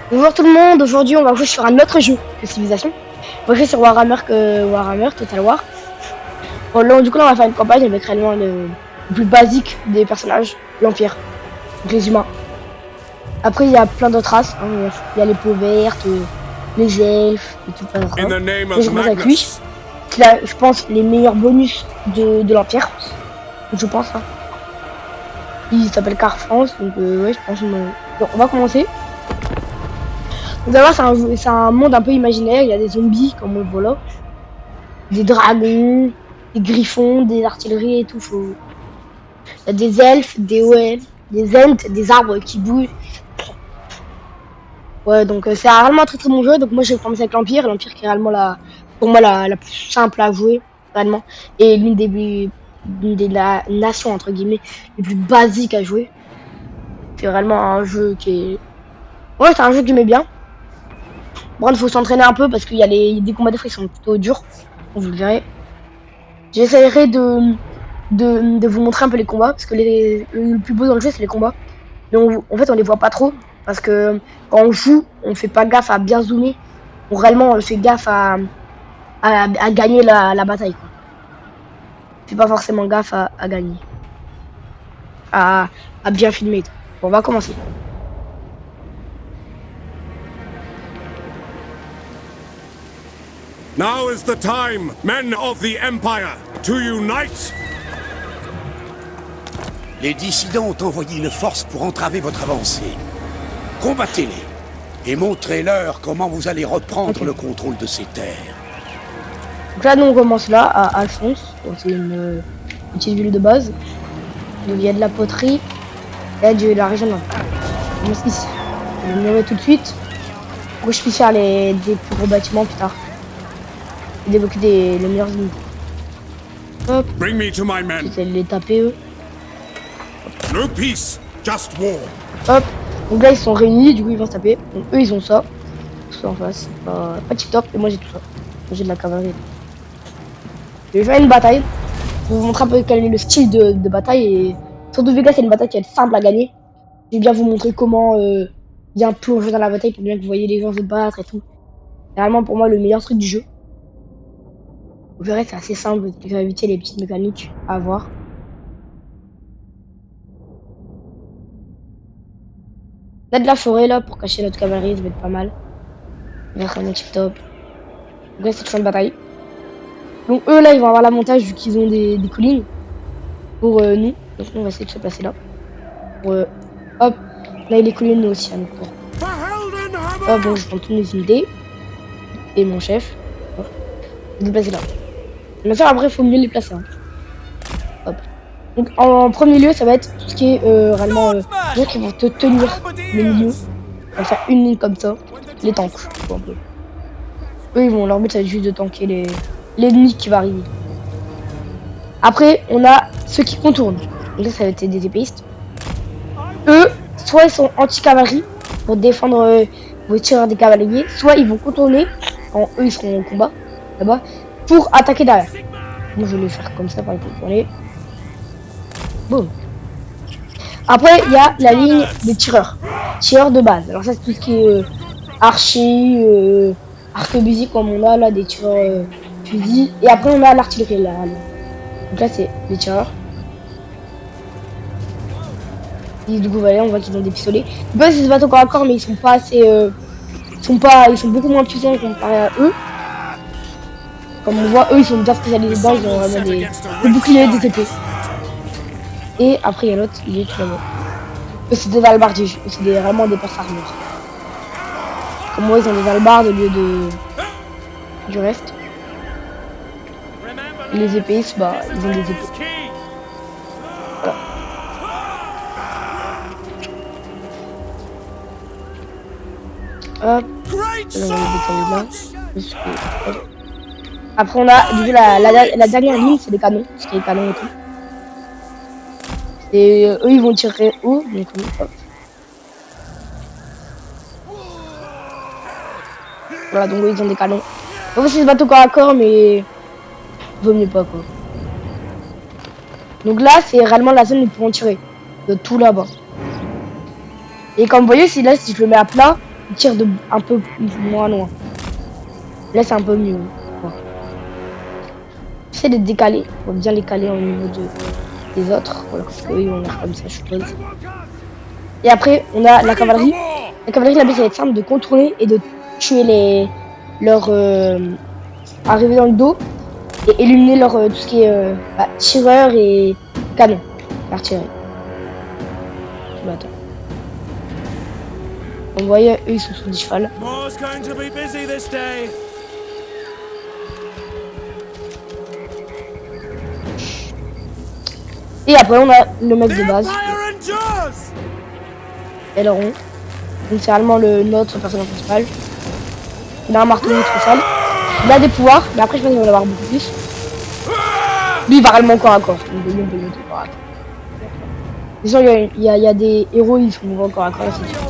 Bonjour tout le monde, aujourd'hui on va jouer sur un autre jeu que Civilization. On va jouer sur Warhammer Total War. Bon, là, du coup là on va faire une campagne avec réellement le plus basique des personnages, l'Empire, donc les humains. Après il y a plein d'autres races, hein. Il y a les peaux vertes, les elfes et tout plein d'autres races. Et je commence avec lui, qui a je pense les meilleurs bonus de l'Empire, je pense. Hein. Il s'appelle Car France, donc ouais je pense donc, on va commencer. Donc d'abord c'est un monde un peu imaginaire, il y a des zombies comme on le voit là, des dragons, des griffons, des artilleries et tout. Il y a des elfes, des OL, des ents, des arbres qui bougent. Ouais donc c'est réellement un très très bon jeu, donc moi j'ai commencé avec l'Empire qui est réellement pour moi la plus simple à jouer, réellement, et l'une des nations entre guillemets les plus basiques à jouer. C'est réellement un jeu qui est... Ouais c'est un jeu que j'aimais bien. Bon, il faut s'entraîner un peu parce qu'il y a des combats des fois qui sont plutôt durs. Vous le verrez. J'essaierai de vous montrer un peu les combats parce que le plus beau dans le jeu c'est les combats. Mais en fait on les voit pas trop parce que quand on joue on fait pas gaffe à bien zoomer. Réellement on fait gaffe à gagner la bataille. Quoi. On fait pas forcément gaffe à gagner. À bien filmer. Bon, on va commencer. Now is the time, men of the Empire, to unite! Les dissidents ont envoyé une force pour entraver votre avancée. Combattez-les et montrez-leur comment vous allez reprendre le contrôle de ces terres. Donc là, nous on commence là à Alphonse. C'est une petite ville de base. Donc il y a de la poterie. Il y a de la région nord. On commence ici. Je vais me lever tout de suite. Pour que je puisse faire des plus gros bâtiments plus tard. Et débloquer les meilleures unités. Hop. Bring me to my men. Je vais les taper eux. No peace, just war. Hop. Donc là ils sont réunis, du coup ils vont se taper. Donc eux ils ont ça. Tout ça en face. Pas tip top. Et moi j'ai tout ça. J'ai de la cavalerie. Je vais faire une bataille. Pour vous montrer un peu quel est le style de bataille. Et surtout Vegas c'est une bataille qui est simple à gagner. Je vais bien vous montrer comment bien plonger dans la bataille pour bien que vous voyez les gens se battre et tout. C'est vraiment pour moi le meilleur truc du jeu. Vous verrez c'est assez simple, il faut éviter les petites mécaniques à avoir. Là de la forêt là pour cacher notre cavalerie, ça va être pas mal. Vers un tip top. Donc là c'est toujours une bataille. Donc eux là ils vont avoir l'avantage vu qu'ils ont des collines pour nous. Donc nous on va essayer de se placer là. Pour, hop, là il y a les collines nous aussi à notre tour. Hop donc je prends toutes mes unités. Et mon chef. Hop. Je vais le placer là. Mais ça après il faut mieux les placer. Hein. Hop. Donc en premier lieu ça va être tout ce qui est réellement les gens qui vont te tenir le milieu. On va faire une ligne comme ça. Les tanks. Un peu. Eux ils vont leur but ça va être juste de tanker l'ennemi qui va arriver. Après on a ceux qui contournent. Donc là ça va être des épéistes. Eux soit ils sont anti-cavalerie pour défendre vos tireurs des cavaliers, soit ils vont contourner quand eux ils seront au combat là-bas pour attaquer derrière. Moi je vais le faire comme ça par exemple. Allez. Boum. Après il y a la ligne des tireurs. Tireurs de base. Alors ça c'est tout ce qui est archer, arquebusier comme on a là, des tireurs fusil. Et après on a l'artillerie là. Donc là c'est les tireurs. Et du coup voilà, on voit qu'ils ont des pistolets. Ils peuvent se battre au corps à corps mais ils sont pas assez... ils sont beaucoup moins puissants comparé à eux. Comme on voit, eux ils sont bien spécialisés dedans, ils ont vraiment des boucliers et des épées. Et après il y a l'autre, il est tout là-bas. Eux c'est des albardiers, c'est vraiment des perses armures. Comme moi ils ont des albardes au lieu du reste. Et les épéistes, bah ils ont des épées. Voilà. Hop. Là. Après on a du coup la dernière ligne c'est les canons, parce qu'il y a les canons et tout. Et eux ils vont tirer haut, donc hop. Voilà donc eux ils ont des canons. On va essayer de se battre au corps à corps mais vaut mieux pas quoi. Donc là c'est réellement la zone où ils pourront tirer. De tout là-bas. Et comme vous voyez si je le mets à plat, ils tirent de un peu moins loin. Là, c'est un peu mieux. Ouais. J'essaie de décaler, pour bien les caler au niveau des autres. Voilà, parce que eux, on a comme ça, je suppose. Et après, on a la cavalerie. La cavalerie, là-bas, ça va être simple de contrôler et de tuer leurs arriver dans le dos et éliminer leur tout ce qui est tireur et canon, l'artillerie. Attends. Vous voyez, eux, ils sont sous des chevals. Et après, on a le mec de base. Aileron. Donc, c'est réellement notre personnage principal. Il a un marteau spécial. Il a des pouvoirs, mais après, je pense qu'il va en avoir beaucoup plus. Lui, il va réellement corps à corps. Donc, lui, on peut le mettre corps à corps. Bien sûr, il y a des héros, ils sont encore à corps, c'est sûr.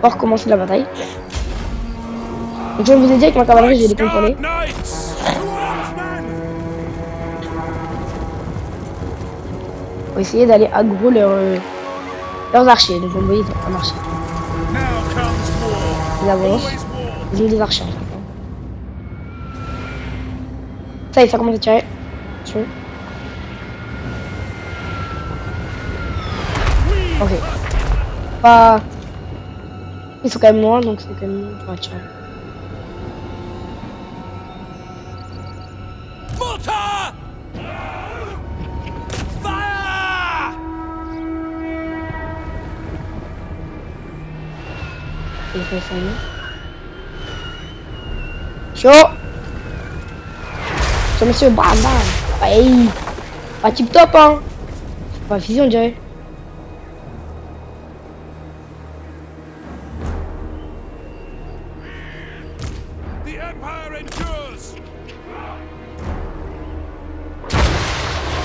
On va recommencer la bataille. Donc, je vous ai dit avec ma cavalerie, j'ai les contrôler. On va essayer d'aller aggro leurs archers. Donc, vous voyez, ça marche. Ils avancent. Ils ont des archers. Ça y est, ça commence à tirer. Attention. Ok. Pas. Ils sont quand même loin, donc c'est quand même pour tirer. Il fait ça, chaud. Chaud, monsieur, bam bam. Hey. Pas tip top, hein. Pas fusion, on dirait.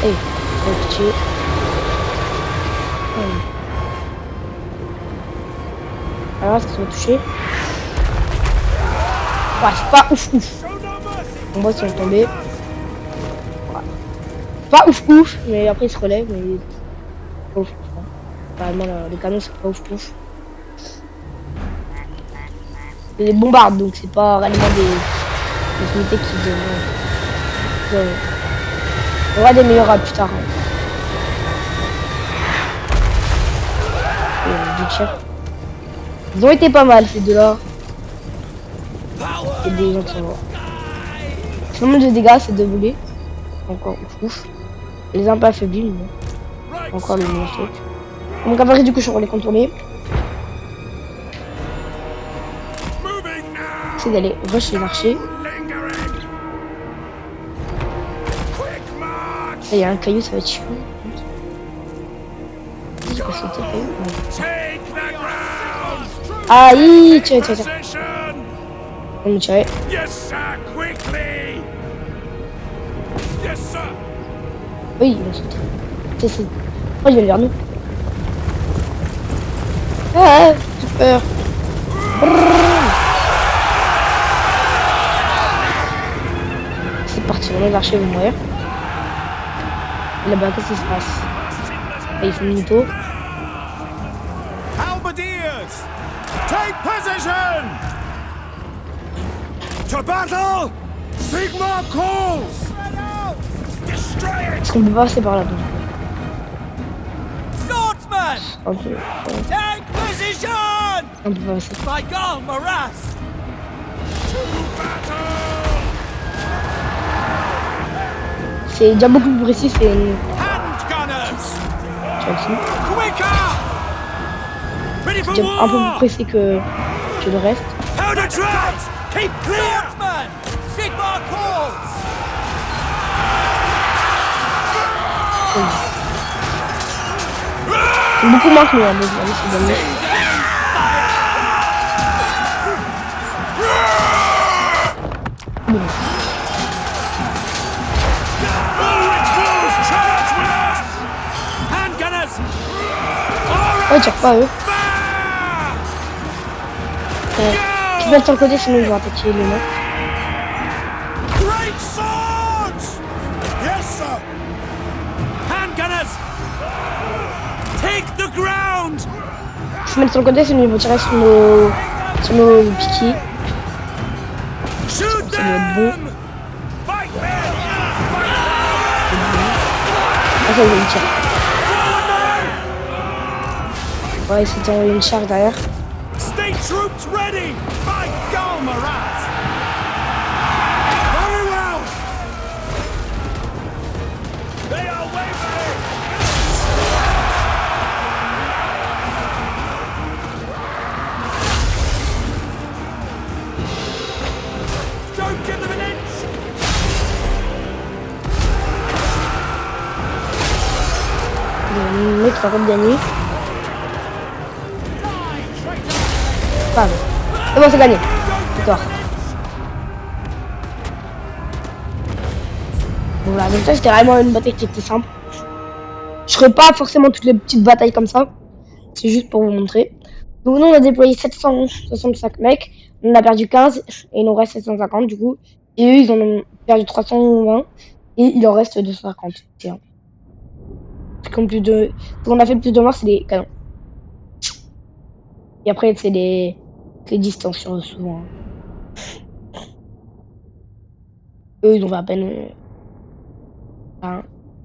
Hey, pitié. Alors, est-ce que ça va toucher? Ouais, c'est pas ouf ouf. On voit qu'ils sont tombés. Ouais. Pas ouf ouf, mais après ils se relèvent. Mais pas ouf ouf. Apparemment, les canons c'est pas ouf ouf. C'est des bombardes, donc c'est pas réellement des unités qui devraient. On va des meilleurs plus tard. Du tir. Ils ont été pas mal ces deux-là. Et des gens qui sont morts. Le nombre de dégâts c'est doublé. Encore ouf ouf. Il est un peu affaibli, mais encore le même truc. Donc après du coup je vais les contourner. C'est d'aller rush les archers. Il y a un caillou, ça va être chiant. Je peux sauter le caillou. Aïe, tiens. On me tirer. Oui, il va sauter. C'est. Oh, il vient vers nous. Ah, j'ai peur. C'est parti, les archers vont mourir. Et là-bas, qu'est-ce qui se passe? Là, ils font une tour. Take position! To battle! Sigma calls! Est-ce qu'on peut passer par là donc? Swordsman! Un peu. Take position! On peut passer. By God, Maras! C'est déjà beaucoup plus précis, c'est une. C'est déjà un peu plus précis que le reste. C'est beaucoup moins que nous, hein, mais c'est bien. Oh, tire pas eux. Tu vas de ton côté, sinon ils vont attaquer les mecs. se mettent sur le côté, sinon ils vont tirer sur nos piquets. Shoot Ça doit être bon. them! Fight them! Ah, ça, ils vont le tirer. Ouais, c'était envoyé une charge derrière. State troops ready! By go, Marat! Very well! They are wavering! Don't give them an inch! Le mec va regagner. Bam. C'est bon, c'est gagné. Victoire. Voilà, donc ça c'était vraiment une bataille qui était simple. Je ferai pas forcément toutes les petites batailles comme ça. C'est juste pour vous montrer. Donc nous on a déployé 765 mecs. On en a perdu 15 et il nous reste 750 du coup. Et eux ils en ont perdu 320 et il en reste 250. Tiens. Comme plus de... Ce qu'on a fait le plus de morts c'est les canons. Et après c'est les distances sur eux souvent. Eux ils ont fait à peine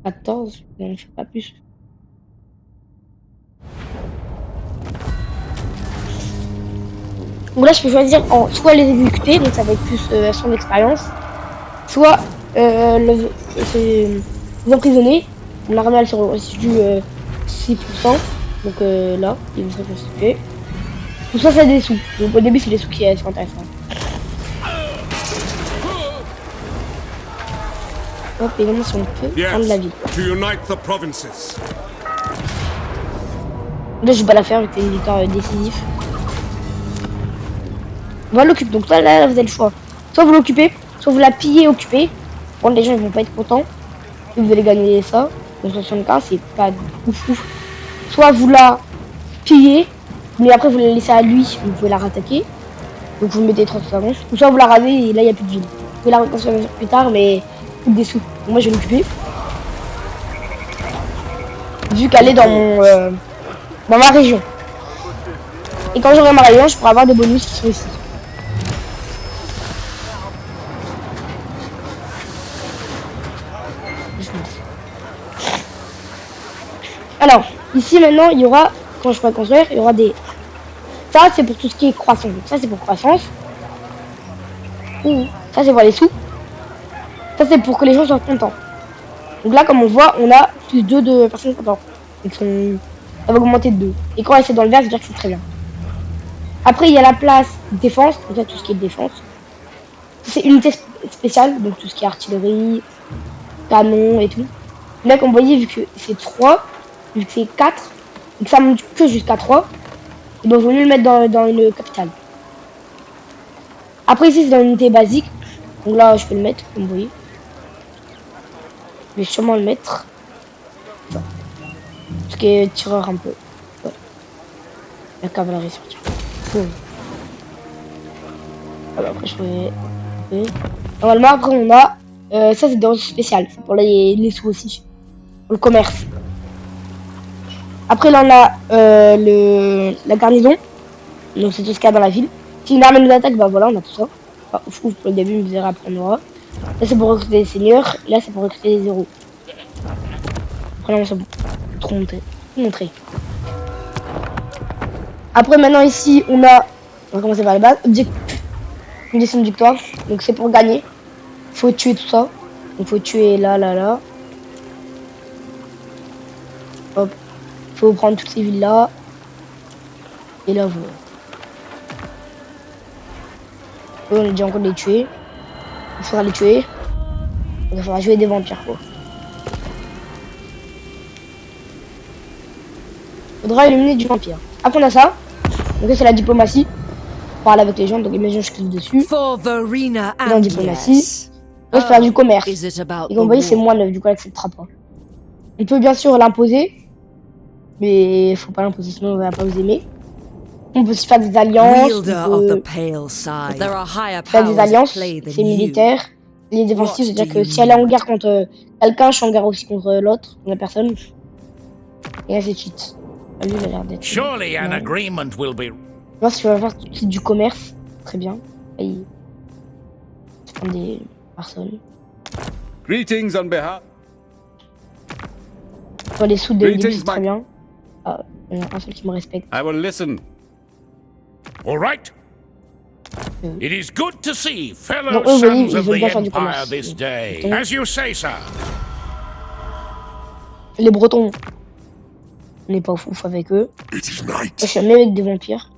14, mais je sais pas plus. Donc là je peux choisir en soit les exécuter, donc ça va être plus son expérience, soit les emprisonner. Mon armée elle se restitue 6%, donc là ils vont se reconstituer. Tout ça c'est des sous, donc au début c'est les sous qui sont intéressants. Hop, et maintenant si on peut prendre la ville. To unite the provinces. Là je vais pas la faire avec une victoire décisif. On va l'occuper, donc là vous avez le choix. Soit vous l'occupez, soit vous la pillez occupez. Bon les gens ils vont pas être contents. Et vous allez gagner ça. Donc 75 c'est pas ouf. Soit vous la pillez, mais après vous la laissez à lui, vous pouvez la rattaquer. Donc vous mettez 30 secondes. Ou soit vous la rasez et là il n'y a plus de ville. Vous pouvez la reconstruire plus tard mais coûte des sous. Donc moi je vais l'occuper. Vu qu'elle est dans mon dans ma région. Et quand j'aurai ma région, je pourrai avoir des bonus qui sont ici. Alors, ici maintenant, il y aura, quand je pourrai construire, il y aura des... Ça, c'est pour tout ce qui est croissance. Donc ça, c'est pour croissance. Ouh, ça, c'est pour les sous. Ça, c'est pour que les gens soient contents. Donc là, comme on voit, on a plus 2 de personnes contentes. Donc ça va augmenter de 2. Et quand c'est dans le vert, c'est-à-dire que c'est très bien. Après, il y a la place défense. Donc là, tout ce qui est défense. C'est unité spéciale. Donc tout ce qui est artillerie, canon et tout. Là, comme vous voyez, vu que c'est 3, vu que c'est 4, et que ça monte que jusqu'à 3, et donc il vaut mieux le mettre dans une capitale. Après ici c'est dans une unité basique, donc là je peux le mettre comme vous voyez. Je vais sûrement le mettre. Voilà. Ce qui est tireur un peu. Voilà. La cavalerie sur tir. Bon. Voilà, après je vais... Normalement après on a... ça c'est des ressources spéciales, c'est pour les sous aussi. Pour le commerce. Après là on a la garnison. Donc c'est tout ce qu'il y a dans la ville. Si une armée nous attaque, bah voilà on a tout ça. Enfin, ouf pour le début, vous verrez après on aura. Là c'est pour recruter des seigneurs, là c'est pour recruter des héros. Après là on s'en trop montrer. Après maintenant ici on va commencer par les bases. Une descente de victoire, donc c'est pour gagner. Il faut tuer tout ça. Donc faut tuer là. Hop. Faut prendre toutes ces villes là. Et là voilà. On est déjà en train de les tuer. Il faudra les tuer. Donc il faudra jouer des vampires quoi. Il faudra éliminer du vampire. Après on a ça. Donc c'est la diplomatie. Parler avec les gens, donc imagine je clique dessus. Dans diplomatie. Là je peux faire du commerce. Et comme vous voyez c'est moins 9, du coup elle acceptera pas. On peut bien sûr l'imposer. Mais faut pas l'imposer sinon on va pas vous aimer. On peut se faire des alliances. Faire des alliances, c'est militaire. Les défensifs, c'est-à-dire que si elle est en guerre contre quelqu'un, je suis en guerre aussi contre l'autre, la personne. Et ainsi de suite. Ah, lui, il a l'air d'être... Surely an Ouais. agreement will be. Moi, si tu vas faire tout de suite du commerce, très bien. Là, il prend des personnes. Greetings on behalf. Pour les sous de début, Greetings, c'est très Mike. bien. Ah, il y en a un seul qui me respecte. I will listen. All right. Mm. It is good to see fellow Donc, eux, vous voyez, sons of ils veulent the bien faire du Empire commerce. this day. Donc- As you say, sir. Les Bretons, on n'est pas ouf avec eux. It is Moi, night. je suis ami avec des vampires.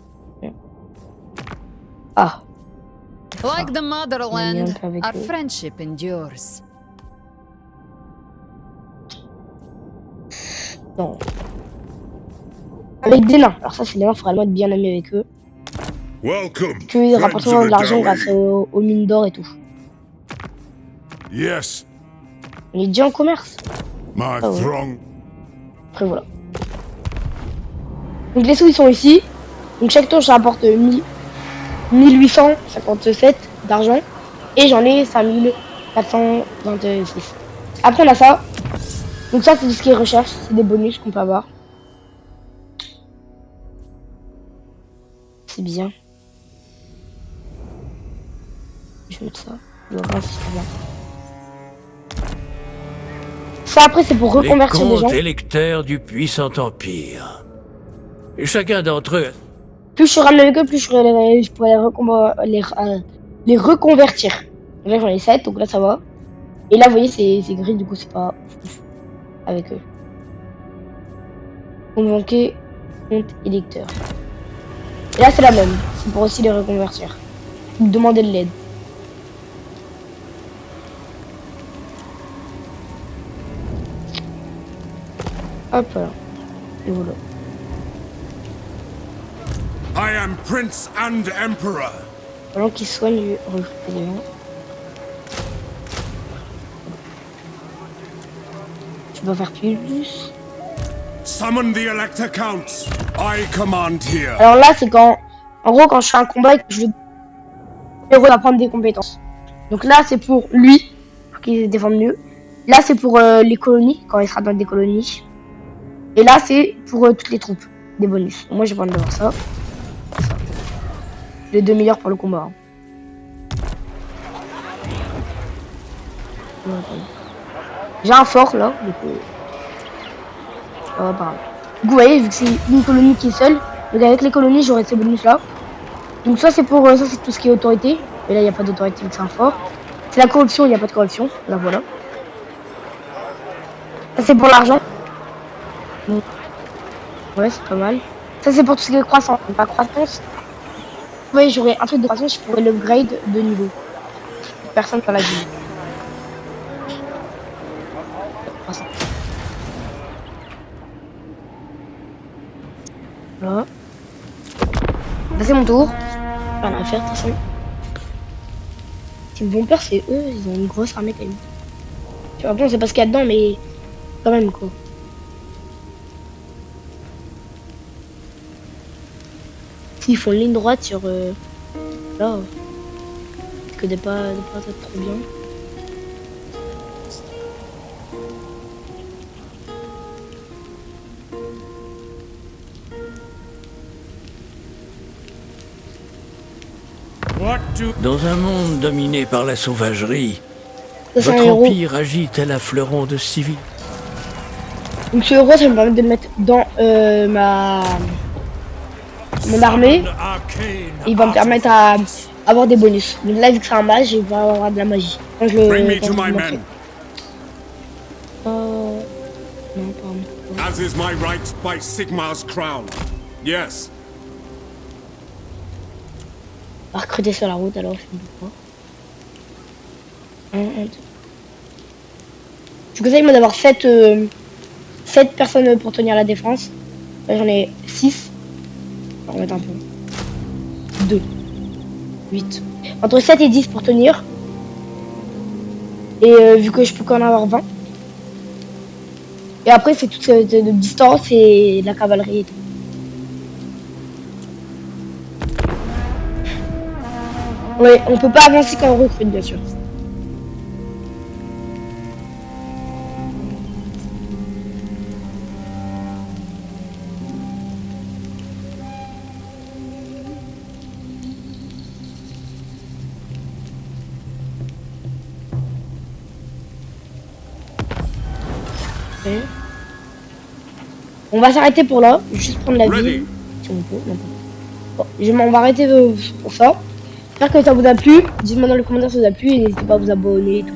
Ah, Like the motherland, un peu avec our eux. friendship endures. non. Avec des nains. Alors ça, c'est les nains, il faut vraiment être bien ami avec eux. Welcome. Tu ils friends rapportent of de the l'argent Dowey. grâce aux mines d'or et tout. Yes, On est déjà en commerce. my Oh, ouais. throng. Après, voilà. Donc les sous, ils sont ici. Donc chaque tour, ça rapporte 1857 d'argent. Et j'en ai 5426. Après, on a ça. Donc ça, c'est tout ce qui est recherche. C'est des bonus qu'on peut avoir. C'est bien. Je vais mettre ça. Je vois pas si c'est bien. Ça, après, c'est pour Les reconvertir des gens. comtes électeurs du puissant empire. Et chacun d'entre eux. Plus je suis ramené avec eux, plus je pourrais les reconvertir. Donc là, j'en ai 7, donc là, ça va. Et là, vous voyez, c'est gris, du coup, c'est pas ouf avec eux. Convoquer compte électeur. Et là, c'est la même. C'est pour aussi les reconvertir. Demander de l'aide. Hop là. Et voilà. I am Prince and Emperor. Pendant qu'ils soignent, recruter des gens. Je peux faire plus. Summon the Elector Counts. I command here. Alors là, c'est quand, en gros, quand je fais un combat et que je vais apprendre des compétences. Donc là, c'est pour lui, pour qu'il se défende mieux. Là, c'est pour les colonies, quand il sera dans des colonies. Et là, c'est pour toutes les troupes, des bonus. Moi, j'ai pas envie d'avoir ça. Ça. Les 2 meilleurs pour le combat. Hein. J'ai un fort là, du coup. Ça va pas grave. Du coup, vous voyez, vu que c'est une colonie qui est seule, donc avec les colonies, j'aurai ces bonus là. Donc ça, c'est pour ça, c'est tout ce qui est autorité. Et là, il n'y a pas d'autorité, c'est un fort. C'est la corruption, il n'y a pas de corruption. Là, voilà. Ça, c'est pour l'argent. Donc, ouais, c'est pas mal. Ça, c'est pour tout ce qui est croissance. Pas croissance. Vous voyez, j'aurais un truc de croissance, je pourrais l'upgrade de niveau. Personne dans la vie. Croissance. Voilà. Là, c'est mon tour. Rien à faire, de toute façon. Ce qui me font peur, c'est eux, ils ont une grosse armée quand même. Tu vois, bon, c'est pas ce qu'il y a dedans, mais quand même, quoi. S'ils font une ligne droite sur... là, que des pas trop bien. What do Dans un monde dominé par la sauvagerie, Ça, c'est un votre héros. empire agit tel un fleuron de civil. Donc ce héros, ça me permet de le mettre dans mon armée. Il va me permettre à avoir des bonus. Donc là, vu que c'est un mage, il va avoir de la magie. Quand je le... bring me quand to je my le men, montre. Non, pardon. as is my right by Sigmar's crown. Yes, On va recruter sur la route alors, je sais pas pourquoi. Je vous conseille moi d'avoir 7 personnes pour tenir la défense. Là j'en ai 6. On va mettre un peu. 2. 8. Entre 7 et 10 pour tenir. Et vu que je peux qu'en avoir 20. Et après c'est toute de distance et de la cavalerie et tout. Ouais, on peut pas avancer quand on recrute bien sûr. Ok. On va s'arrêter pour là, juste prendre la Ready. ville. Si on peut, non. Bon, on va arrêter pour ça. J'espère que ça vous a plu. Dites-moi dans les commentaires si ça vous a plu et n'hésitez pas à vous abonner et tout.